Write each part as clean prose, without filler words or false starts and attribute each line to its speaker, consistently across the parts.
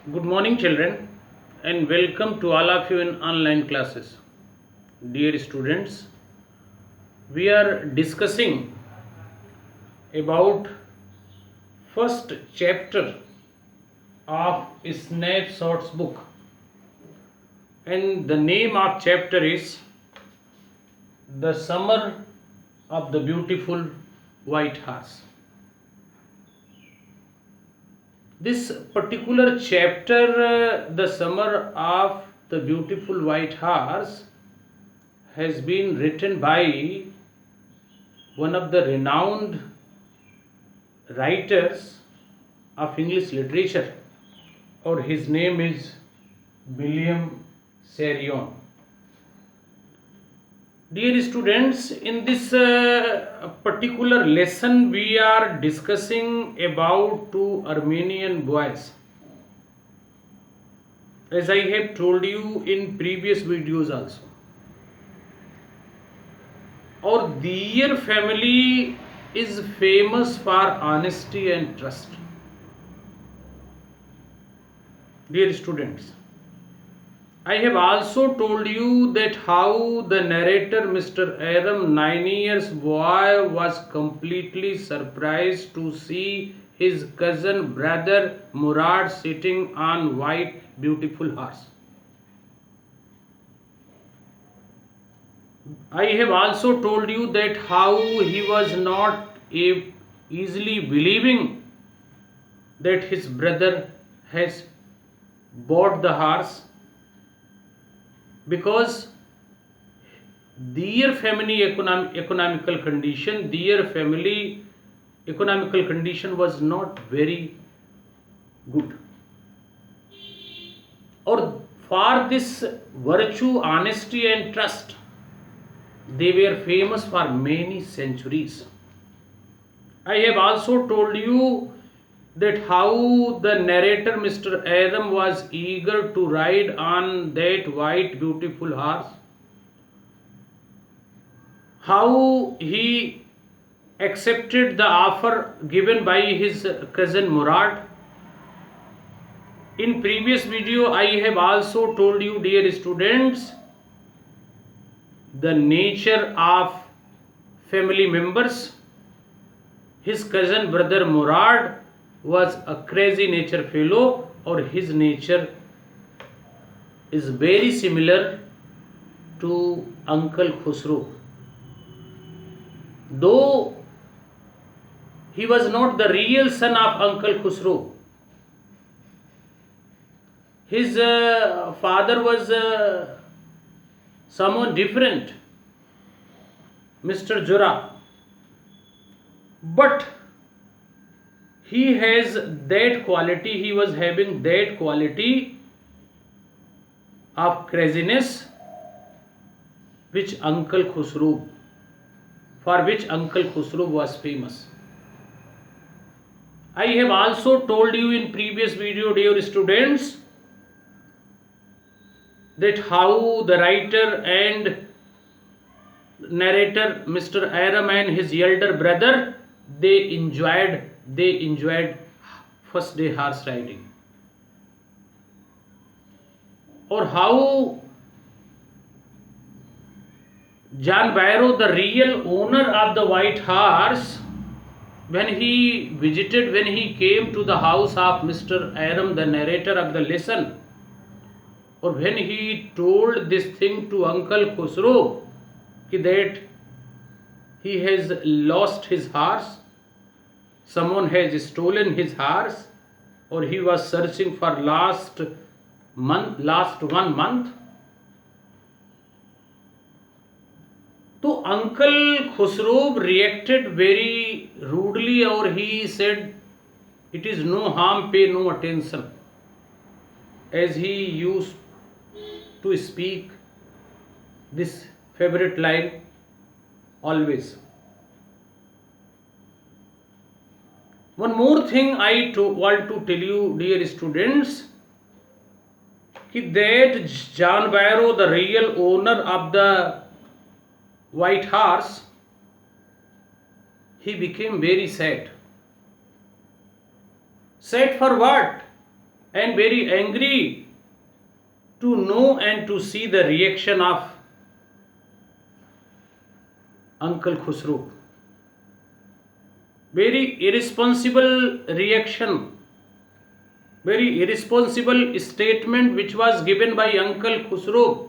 Speaker 1: Good morning, children, and welcome to all of you in online classes. Dear students, we are discussing about first chapter of Snapshots book, and the name of chapter is The Summer of the Beautiful White Horse. This particular chapter, The Summer of the Beautiful White Horse, has been written by one of the renowned writers of English literature, or his name is William Serion. Dear students, in this particular lesson, we are discussing about two Armenian boys. As I have told you in previous videos also, our Deer family is famous for honesty and trust. Dear students, I have also told you that how the narrator Mr. Aram, 9 years boy, was completely surprised to see his cousin brother Murad sitting on white beautiful horse. I have also told you that how he was not easily believing that his brother has bought the horse, because their family economical condition was not very good. Or for this virtue, honesty and trust, they were famous for many centuries. I have also told you that how the narrator Mr. Adam was eager to ride on that white beautiful horse, how he accepted the offer given by his cousin Murad. In previous video, I have also told you, dear students, the nature of family members. His cousin brother Murad was a crazy nature fellow, or his nature is very similar to Uncle Khusro. Though he was not the real son of Uncle Khusro, his father was someone different, Mr. Jura. But he has that quality, he was having that quality of craziness which Uncle Khusro, for which Uncle Khusro was famous. I have also told you in previous video, dear students, that how the writer and narrator Mr. Aram and his elder brother, they enjoyed first day horse riding, or how John Barrow, the real owner of the white horse, when he came to the house of Mr. Aram, the narrator of the lesson, or when he told this thing to Uncle Khusro, that he has lost his horse, someone has stolen his horse, or he was searching for last 1 month. So Uncle Khusro reacted very rudely, or he said, "It is no harm, pay no attention," as he used to speak this favorite line always. One more thing I want to tell you, dear students, that John Barrow, the real owner of the white horse, he became very sad. Sad for what? and very angry to know and to see the reaction of Uncle Khusro. Very irresponsible reaction, very irresponsible statement which was given by Uncle Khusro,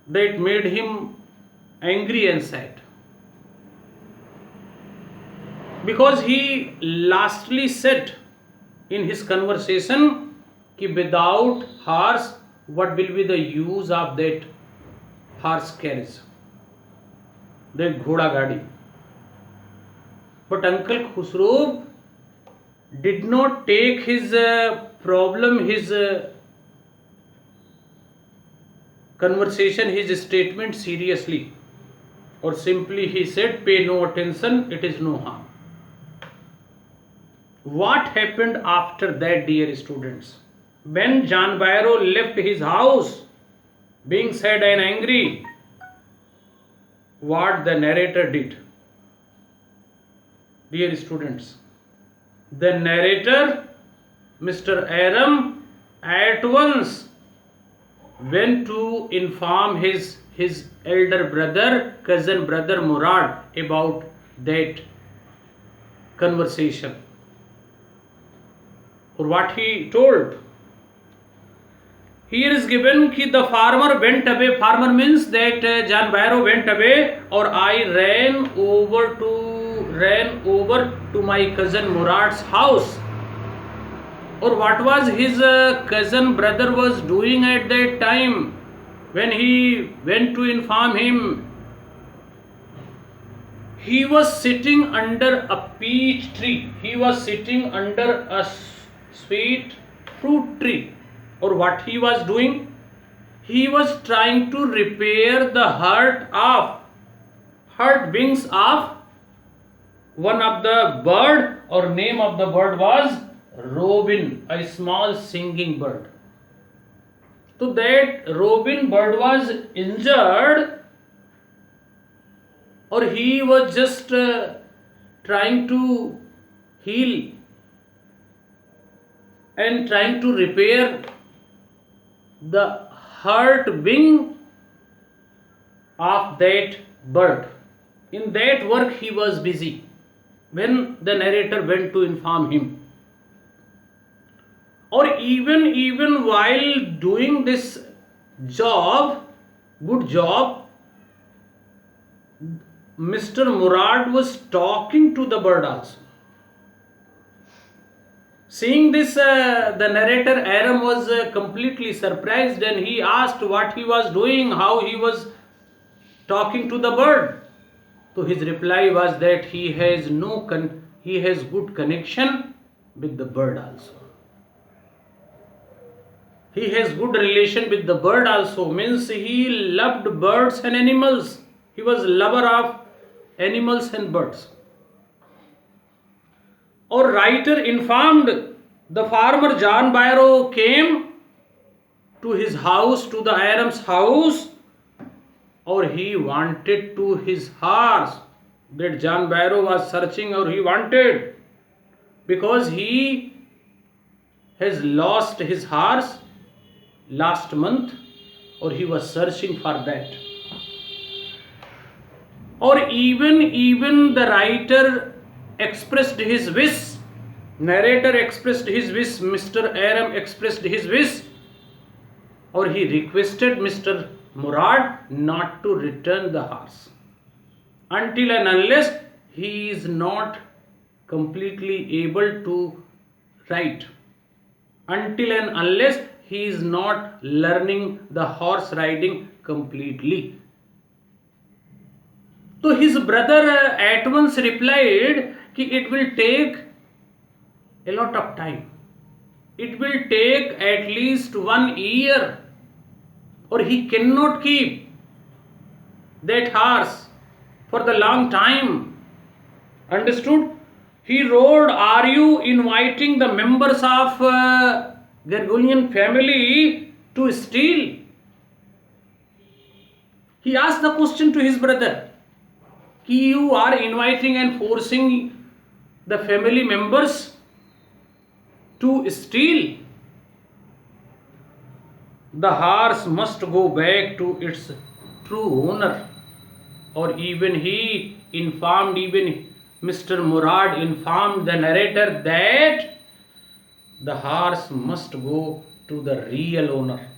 Speaker 1: that made him angry and sad. Because he lastly said in his conversation कि without horse what will be the use of that horse carriage, that ghoda gadi. But Uncle Khusro did not take his problem, his conversation, his statement seriously, or simply he said, pay no attention, it is no harm. What happened after that, dear students? When John Bairo left his house, being sad and angry, what the narrator did? Dear students, the narrator, Mr. Aram, at once went to inform his elder brother, cousin brother Murad about that conversation. Or what he told? Here is given कि the farmer went away. Farmer means that John Bairo went away, or I ran over to my cousin Murad's house. Or what was his cousin brother was doing at that time when he went to inform him? He was sitting under a peach tree. He was sitting under a sweet fruit tree. Or what he was doing? He was trying to repair the hurt wings of one of the bird, or name of the bird was robin, a small singing bird. So that robin bird was injured, or he was just trying to heal and trying to repair the hurt wing of that bird. In that work he was busy when the narrator went to inform him. Or even while doing this job, good job, Mr. Murad was talking to the bird also. Seeing this, the narrator Aram was completely surprised, and he asked what he was doing, how he was talking to the bird. So his reply was that he has good connection with the bird also. He has good relation with the bird also, means he loved birds and animals. He was lover of animals and birds. Or writer informed the farmer John Bairo came to his house, to the Aram's house, or he wanted to his horse that John Bairo was searching, or he wanted, because he has lost his horse last month, or he was searching for that. Or even the writer expressed his wish, narrator expressed his wish, Mr. Aram expressed his wish, or he requested Mr. Murad not to return the horse until and unless he is not completely able to ride, until and unless he is not learning the horse riding completely. So his brother at once replied कि it will take a lot of time. It will take at least 1 year, or he cannot keep that horse for the long time. Understood? He wrote, are you inviting the members of Gargullian family to steal? He asked the question to his brother. You are inviting and forcing the family members to steal, the horse must go back to its true owner. Or even Mr. Murad informed the narrator that the horse must go to the real owner,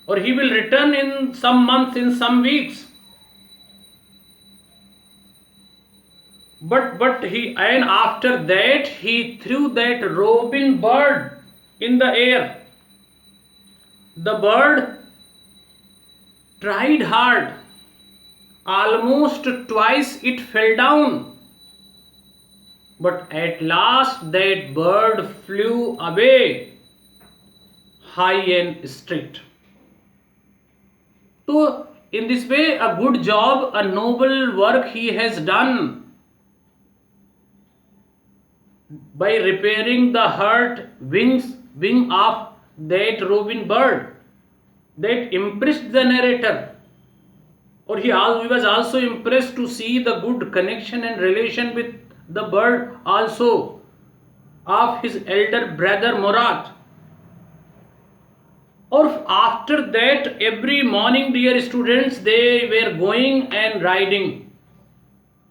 Speaker 1: or he will return in some months, in some weeks. And after that he threw that robin bird in the air. The bird tried hard. Almost twice it fell down. But at last that bird flew away high and straight. So in this way, a good job, a noble work he has done by repairing the hurt wing of that robin bird. That impressed the narrator. Or he was also impressed to see the good connection and relation with the bird also of his elder brother Murad. Or after that, every morning, dear students, they were going and riding.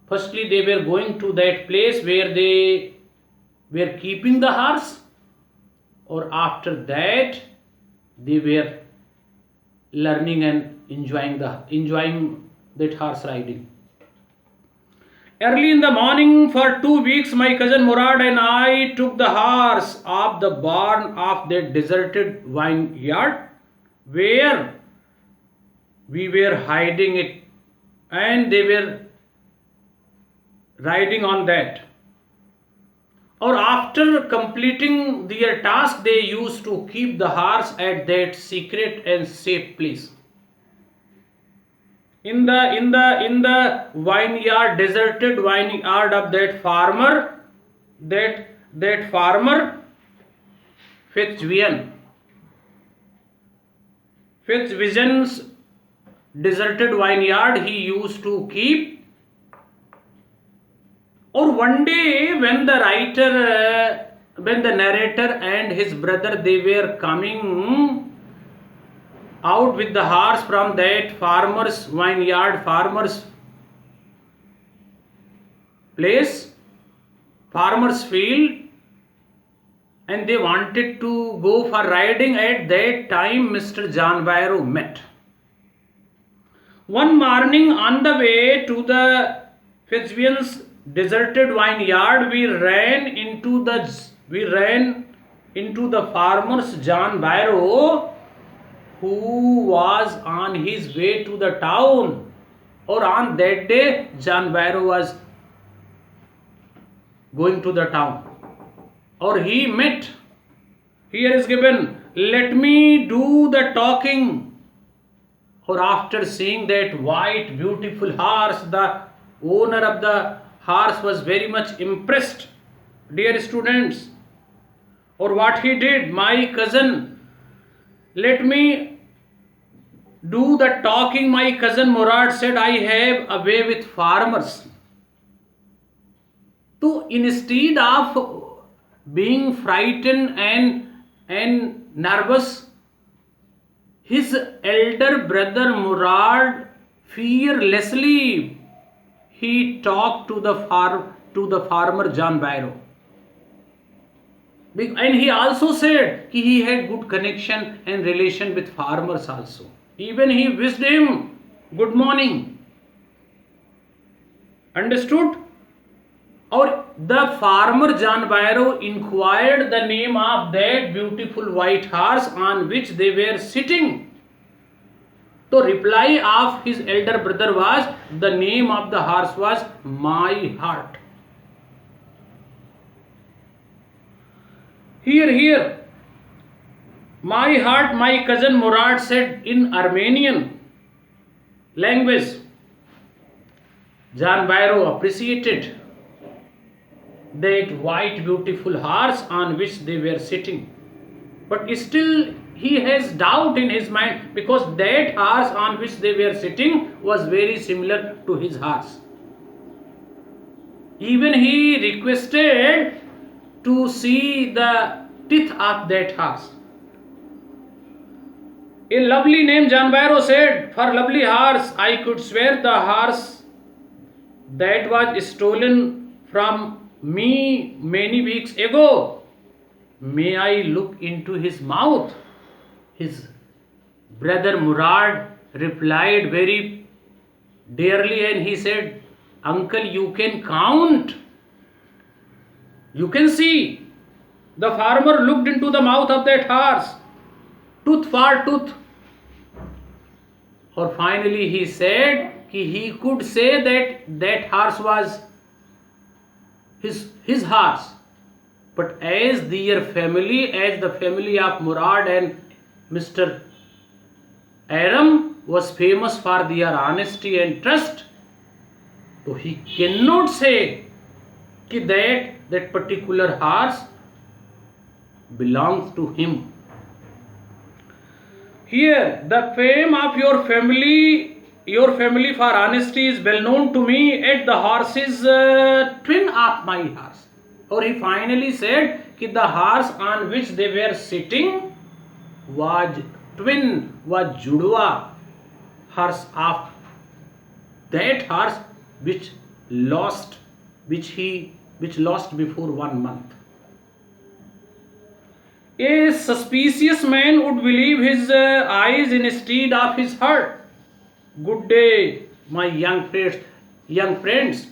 Speaker 1: Firstly, they were going to that place where they were keeping the horse. Or after that, they were learning and enjoying that horse riding. Early in the morning, for 2 weeks, my cousin Murad and I took the horse off the barn of that deserted vineyard where we were hiding it, and they were riding on that. Or after completing their task, they used to keep the horse at that secret and safe place. In the vineyard, deserted vineyard of that farmer, that farmer Fitzvision's deserted vineyard he used to keep. Or one day when the narrator and his brother, they were coming out with the horse from that farmer's vineyard, farmer's place, farmer's field, and they wanted to go for riding. At that time, Mr. John Bairo met. One morning on the way to the Fitzvision's deserted vineyard, we ran into the farmer's John Bairo, who was on his way to the town. Or on that day, John Bairo was going to the town. Or he met. Here is given, let me do the talking. Or after seeing that white beautiful horse, the owner of the horse was very much impressed, dear students. Or what he did, my cousin, let me do the talking. My cousin Murad said, I have a way with farmers. So instead of being frightened and nervous, his elder brother Murad fearlessly he talked to the farmer John Bairo. And he also said he had good connection and relation with farmers also. Even he wished him good morning. Understood? Or the farmer John Bairo inquired the name of that beautiful white horse on which they were sitting. The reply of his elder brother was, the name of the horse was My Heart. Here, My Heart, my cousin Murad said in Armenian language. John Bairo appreciated that white beautiful horse on which they were sitting. But still he has doubt in his mind, because that horse on which they were sitting was very similar to his horse. Even he requested to see the teeth of that horse. A lovely name, John Barrow said, for lovely horse, I could swear the horse that was stolen from me many weeks ago. May I look into his mouth? His brother Murad replied very dearly, and he said, Uncle, you can count. You can see. The farmer looked into the mouth of that horse, tooth for tooth. Or finally he said he could say that that horse was his horse. But as their family, as the family of Murad and Mr. Aram was famous for their honesty and trust, so he cannot say that particular horse belongs to him. Here, the fame of your family for honesty is well known to me, at the horse is twin of my horse. Or he finally said that the horse on which they were sitting was twin, was judwa horse of that horse which lost before 1 month. A suspicious man would believe his eyes instead of his heart. Good day, my young friends.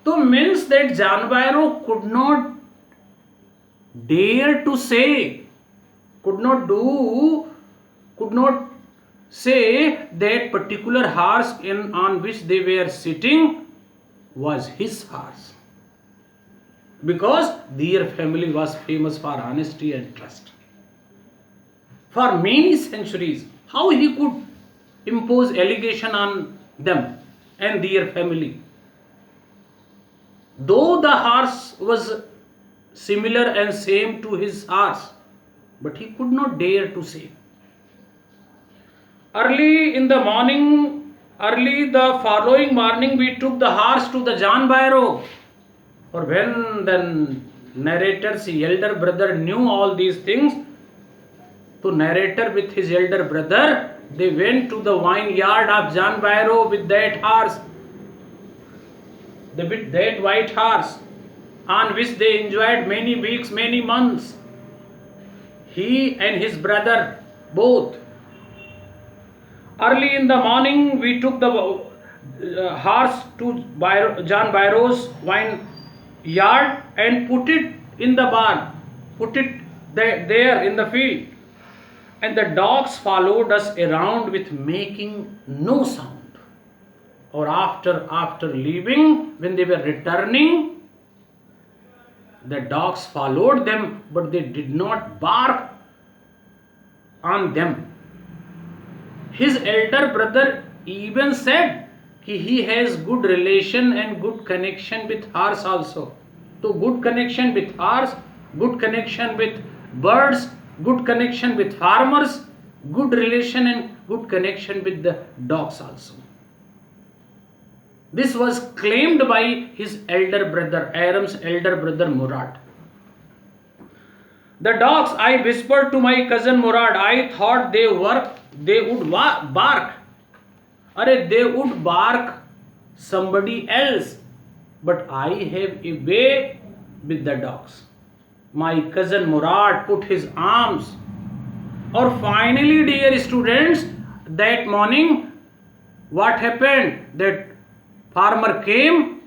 Speaker 1: So means that John Barrow could not dare to say, could not say that particular horse on which they were sitting was his horse, because their family was famous for honesty and trust. For many centuries, how he could impose allegation on them and their family? Though the horse was similar and same to his horse, but he could not dare to say. Early the following morning, we took the horse to the John Barrow. Or when the narrator's elder brother knew all these things, the narrator with his elder brother, they went to the vineyard of John Barrow with that horse, with that white horse, on which they enjoyed many weeks, many months. He and his brother both. Early in the morning, we took the horse to John Barrow's vineyard and put it in the barn, put it there in the field. And the dogs followed us around with making no sound. Or after leaving, when they were returning, the dogs followed them, but they did not bark on them. His elder brother even said he has good relation and good connection with horse also. So good connection with horse, good connection with birds, good connection with farmers, good relation and good connection with the dogs also. This was claimed by his elder brother, Aram's elder brother Murad. The dogs, I whispered to my cousin Murad, I thought they would bark. They would bark somebody else, but I have a way with the dogs. My cousin Murad put his arms. Or finally, dear students, that morning, what happened? That farmer came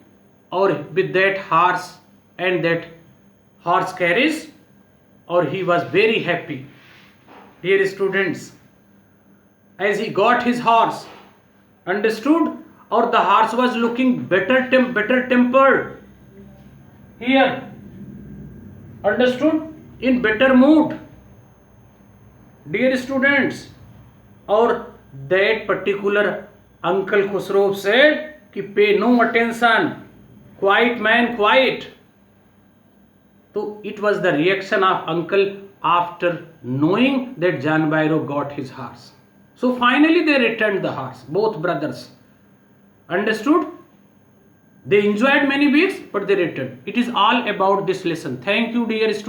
Speaker 1: or with that horse and that horse carriage, or he was very happy. Dear students, as he got his horse, understood, or the horse was looking better tempered. Here, understood, in better mood. Dear students, or that particular Uncle Khusro said, कि pay no attention, quiet man, quiet. So it was the reaction of uncle after knowing that John Barrow got his horse. So finally they returned the horse, both brothers. Understood? They enjoyed many weeks, but they returned. It is all about this lesson. Thank you, dear students.